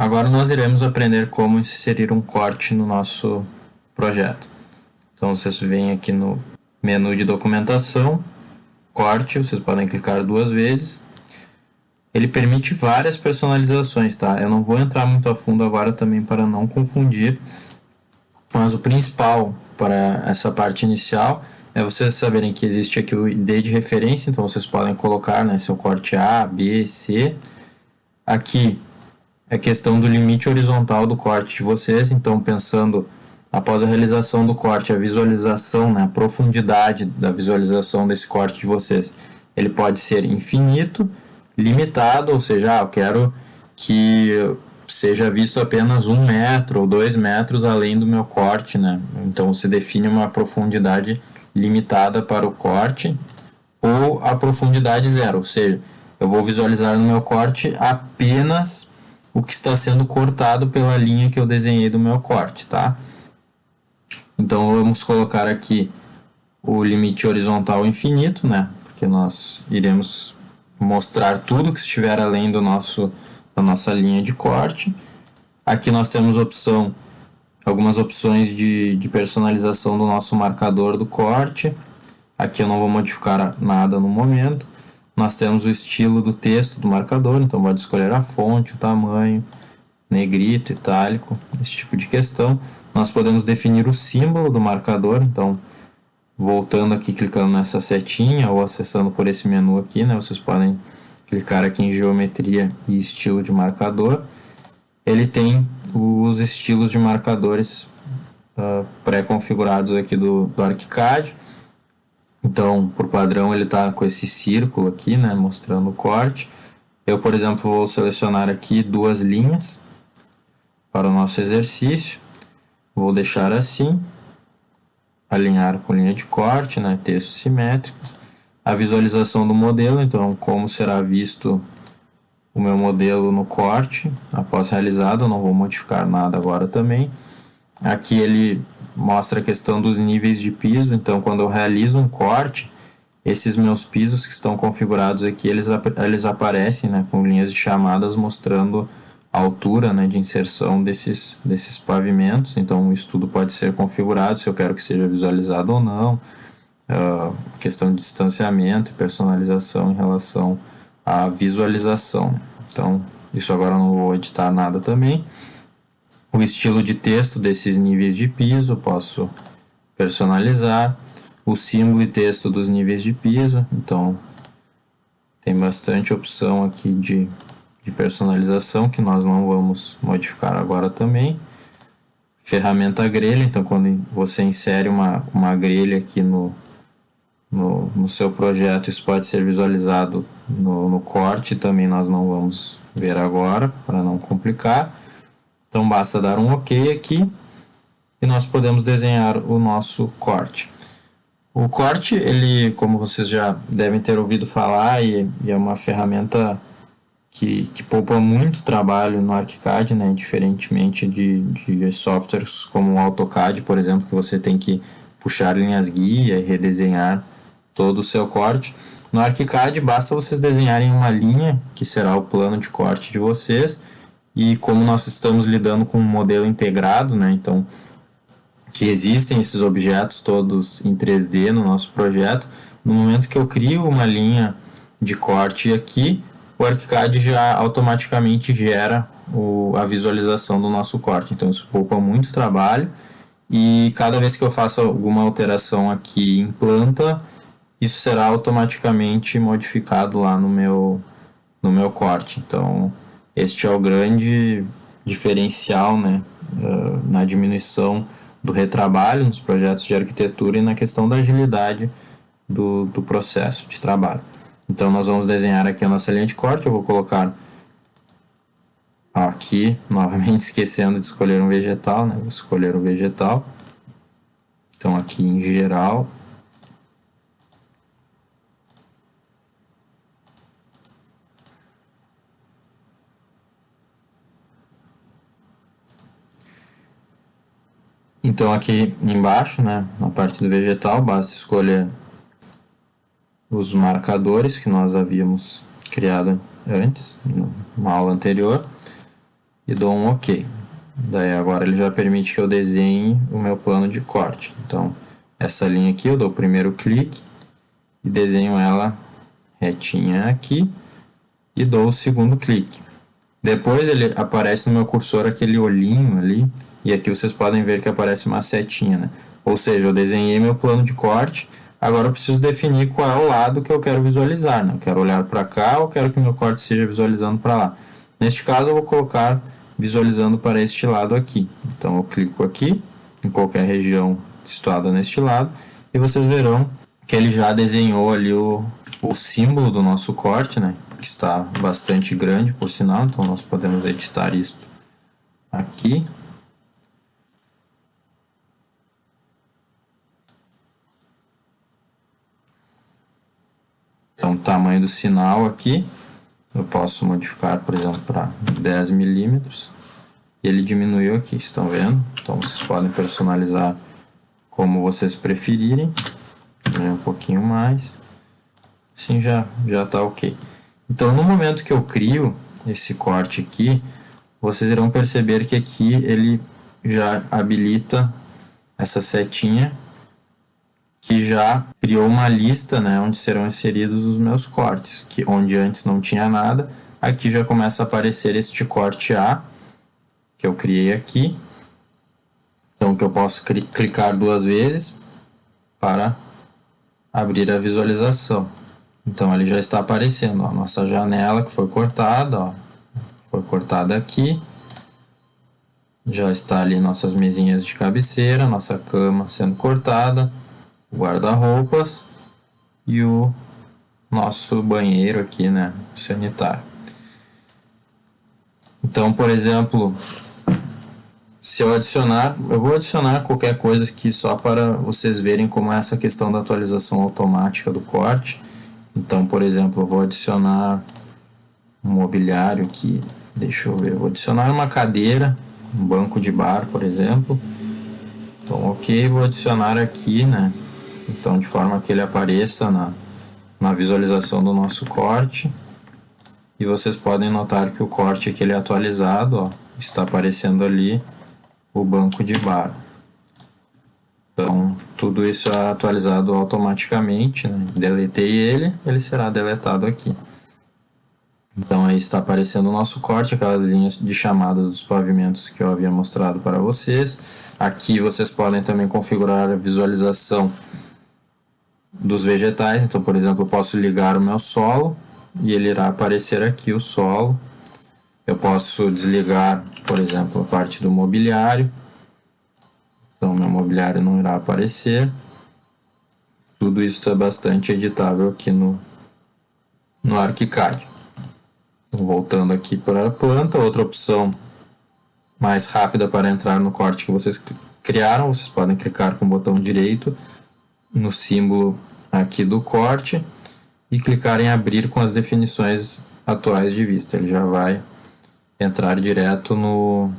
Agora nós iremos aprender como inserir um corte no nosso projeto. Então vocês vêm aqui no menu de documentação, corte, vocês podem clicar 2 vezes. Ele permite várias personalizações, tá? Eu não vou entrar muito a fundo agora também para não confundir, mas o principal para essa parte inicial é vocês saberem que existe aqui o ID de referência, então vocês podem colocar, né, seu corte A, B, C. Aqui é questão do limite horizontal do corte de vocês, então pensando após a realização do corte, a visualização, né, a profundidade da visualização desse corte de vocês, ele pode ser infinito, limitado, ou seja, eu quero que seja visto apenas 1 metro ou 2 metros além do meu corte, né? Então você define uma profundidade limitada para o corte ou a profundidade zero, ou seja, eu vou visualizar no meu corte apenas o que está sendo cortado pela linha que eu desenhei do meu corte, tá? Então vamos colocar aqui o limite horizontal infinito, né? Porque nós iremos mostrar tudo que estiver além da nossa linha de corte. Aqui nós temos algumas opções de personalização do nosso marcador do corte. Aqui eu não vou modificar nada no momento. Nós temos o estilo do texto do marcador, então pode escolher a fonte, o tamanho, negrito, itálico, esse tipo de questão. Nós podemos definir o símbolo do marcador, então voltando aqui, clicando nessa setinha ou acessando por esse menu aqui, né, vocês podem clicar aqui em geometria e estilo de marcador. Ele tem os estilos de marcadores pré-configurados aqui do ArchiCAD. Então, por padrão, ele está com esse círculo aqui, né, mostrando o corte. Eu, por exemplo, vou selecionar aqui 2 linhas para o nosso exercício. Vou deixar assim, alinhar com linha de corte, né, textos simétricos. A visualização do modelo, então, como será visto o meu modelo no corte após realizado, eu não vou modificar nada agora também. Aqui ele mostra a questão dos níveis de piso, então quando eu realizo um corte, esses meus pisos que estão configurados aqui, eles aparecem, né, com linhas de chamadas mostrando a altura, né, de inserção desses pavimentos. Então isso tudo pode ser configurado, se eu quero que seja visualizado ou não, questão de distanciamento e personalização em relação à visualização. Então isso agora eu não vou editar nada também. O estilo de texto desses níveis de piso eu posso personalizar. O símbolo e texto dos níveis de piso. Então, tem bastante opção aqui de personalização que nós não vamos modificar agora também. Ferramenta grelha. Então, quando você insere uma grelha aqui no seu projeto, isso pode ser visualizado no corte. Também nós não vamos ver agora, para não complicar. Então basta dar um OK aqui e nós podemos desenhar o nosso corte. O corte, ele, como vocês já devem ter ouvido falar, e é uma ferramenta que poupa muito trabalho no ArchiCAD, né? Diferentemente de softwares como o AutoCAD, por exemplo, que você tem que puxar linhas guia e redesenhar todo o seu corte. No ArchiCAD basta vocês desenharem uma linha, que será o plano de corte de vocês. E como nós estamos lidando com um modelo integrado, né, então que existem esses objetos todos em 3D no nosso projeto, no momento que eu crio uma linha de corte aqui, o ArchiCAD já automaticamente gera a visualização do nosso corte. Então isso poupa muito trabalho e cada vez que eu faço alguma alteração aqui em planta, isso será automaticamente modificado lá no meu corte. Então este é o grande diferencial, né, na diminuição do retrabalho nos projetos de arquitetura e na questão da agilidade do processo de trabalho. Então nós vamos desenhar aqui a nossa linha de corte. Eu vou colocar aqui, novamente esquecendo de escolher um vegetal, né, vou escolher o vegetal. Então aqui em geral, então aqui embaixo, né, na parte do vegetal, basta escolher os marcadores que nós havíamos criado antes, numa aula anterior. e dou um OK. Daí agora ele já permite que eu desenhe o meu plano de corte. Então, essa linha aqui eu dou o primeiro clique e desenho ela retinha aqui e dou o segundo clique. Depois ele aparece no meu cursor aquele olhinho ali, e aqui vocês podem ver que aparece uma setinha, né? Ou seja, eu desenhei meu plano de corte, agora eu preciso definir qual é o lado que eu quero visualizar, né? Eu quero olhar para cá ou quero que meu corte seja visualizando para lá. Neste caso eu vou colocar visualizando para este lado aqui. Então eu clico aqui, em qualquer região situada neste lado, e vocês verão que ele já desenhou ali o símbolo do nosso corte, né? Que está bastante grande, por sinal, então nós podemos editar isto aqui. Então, o tamanho do sinal aqui, eu posso modificar, por exemplo, para 10 milímetros. E ele diminuiu aqui, estão vendo? Então, vocês podem personalizar como vocês preferirem. Um pouquinho mais. Assim já está ok. Então, no momento que eu crio esse corte aqui, vocês irão perceber que aqui ele já habilita essa setinha que já criou uma lista, né, onde serão inseridos os meus cortes, que onde antes não tinha nada, aqui já começa a aparecer este corte A, que eu criei aqui. Então, que eu posso clicar 2 vezes para abrir a visualização. Então, ele já está aparecendo, ó, a nossa janela que foi cortada, ó, foi cortada aqui. Já está ali nossas mesinhas de cabeceira, nossa cama sendo cortada, o guarda-roupas e o nosso banheiro aqui, né, sanitário. Então, por exemplo, se eu adicionar, eu vou adicionar qualquer coisa aqui só para vocês verem como é essa questão da atualização automática do corte. Então, por exemplo, eu vou adicionar um mobiliário aqui, deixa eu ver, eu vou adicionar uma cadeira, um banco de bar, por exemplo. Então, ok, vou adicionar aqui, né? Então, de forma que ele apareça na visualização do nosso corte. E vocês podem notar que o corte aqui ele é atualizado, ó, está aparecendo ali o banco de bar. Então, tudo isso é atualizado automaticamente, né? Deletei ele, ele será deletado aqui. Então, aí está aparecendo o nosso corte, aquelas linhas de chamada dos pavimentos que eu havia mostrado para vocês. Aqui vocês podem também configurar a visualização dos vegetais. Então, por exemplo, eu posso ligar o meu solo e ele irá aparecer aqui o solo. Eu posso desligar, por exemplo, a parte do mobiliário. Então, meu mobiliário não irá aparecer. Tudo isso é bastante editável aqui no ArchiCAD. Então, voltando aqui para a planta, outra opção mais rápida para entrar no corte que vocês criaram, vocês podem clicar com o botão direito no símbolo aqui do corte e clicar em abrir com as definições atuais de vista. Ele já vai entrar direto no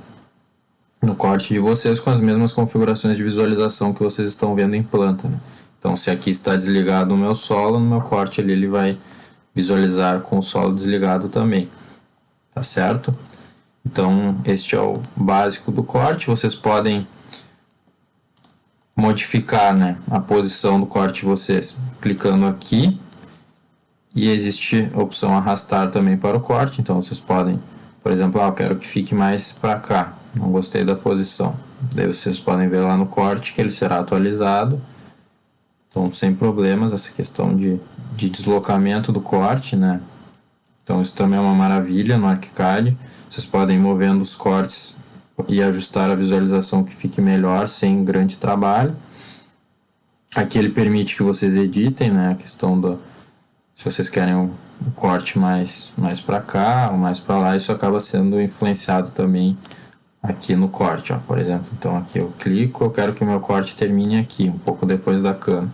corte de vocês com as mesmas configurações de visualização que vocês estão vendo em planta, né? Então, se aqui está desligado o meu solo, no meu corte ali ele vai visualizar com o solo desligado também, tá certo? Então, este é o básico do corte. Vocês podem modificar, né, a posição do corte de vocês clicando aqui, e existe a opção arrastar também para o corte. Então, vocês podem, por exemplo, eu quero que fique mais para cá, não gostei da posição. Daí vocês podem ver lá no corte que ele será atualizado. Então, sem problemas, essa questão de deslocamento do corte, né? Então, isso também é uma maravilha no ArchiCAD. Vocês podem ir movendo os cortes e ajustar a visualização que fique melhor, sem grande trabalho. Aqui ele permite que vocês editem, né? A questão do... Se vocês querem um corte mais para cá ou mais para lá, isso acaba sendo influenciado também aqui no corte, ó. Por exemplo, então aqui eu clico, eu quero que o meu corte termine aqui, um pouco depois da cama.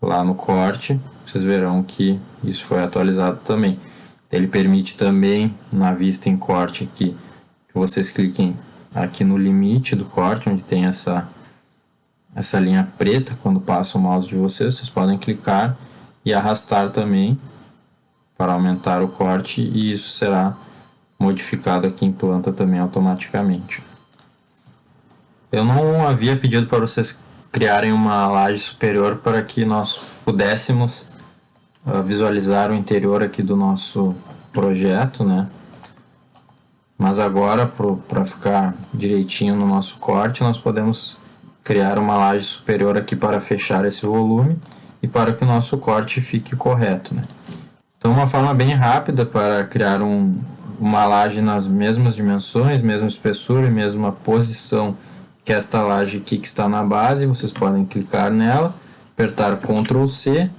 Lá no corte, vocês verão que isso foi atualizado também. Ele permite também, na vista em corte aqui, que vocês cliquem aqui no limite do corte, onde tem essa linha preta, quando passa o mouse de vocês podem clicar e arrastar também para aumentar o corte, e isso será modificado aqui em planta também automaticamente. Eu não havia pedido para vocês criarem uma laje superior para que nós pudéssemos visualizar o interior aqui do nosso projeto, né? Mas agora, para ficar direitinho no nosso corte, nós podemos criar uma laje superior aqui para fechar esse volume e para que o nosso corte fique correto, né? Então, uma forma bem rápida para criar uma laje nas mesmas dimensões, mesma espessura e mesma posição que esta laje aqui que está na base, vocês podem clicar nela, apertar Ctrl C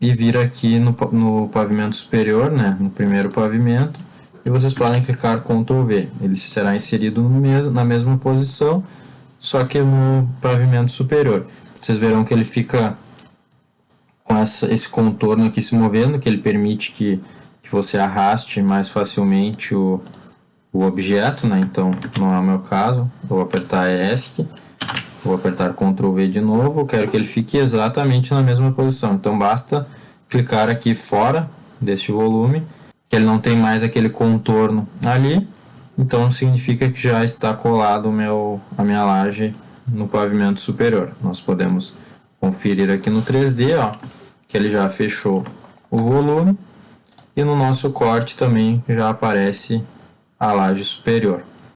e vir aqui no pavimento superior, né, no primeiro pavimento, e vocês podem clicar Ctrl V. Ele será inserido na mesma posição, só que no pavimento superior. Vocês verão que ele fica com esse contorno aqui se movendo, que ele permite que você arraste mais facilmente o objeto, né? Então não é o meu caso. Vou apertar ESC, vou apertar Ctrl V de novo. Eu quero que ele fique exatamente na mesma posição. Então basta clicar aqui fora deste volume, que ele não tem mais aquele contorno ali. Então significa que já está colado a minha laje no pavimento superior. Nós podemos conferir aqui no 3D, ó, que ele já fechou o volume, e no nosso corte também já aparece a laje superior.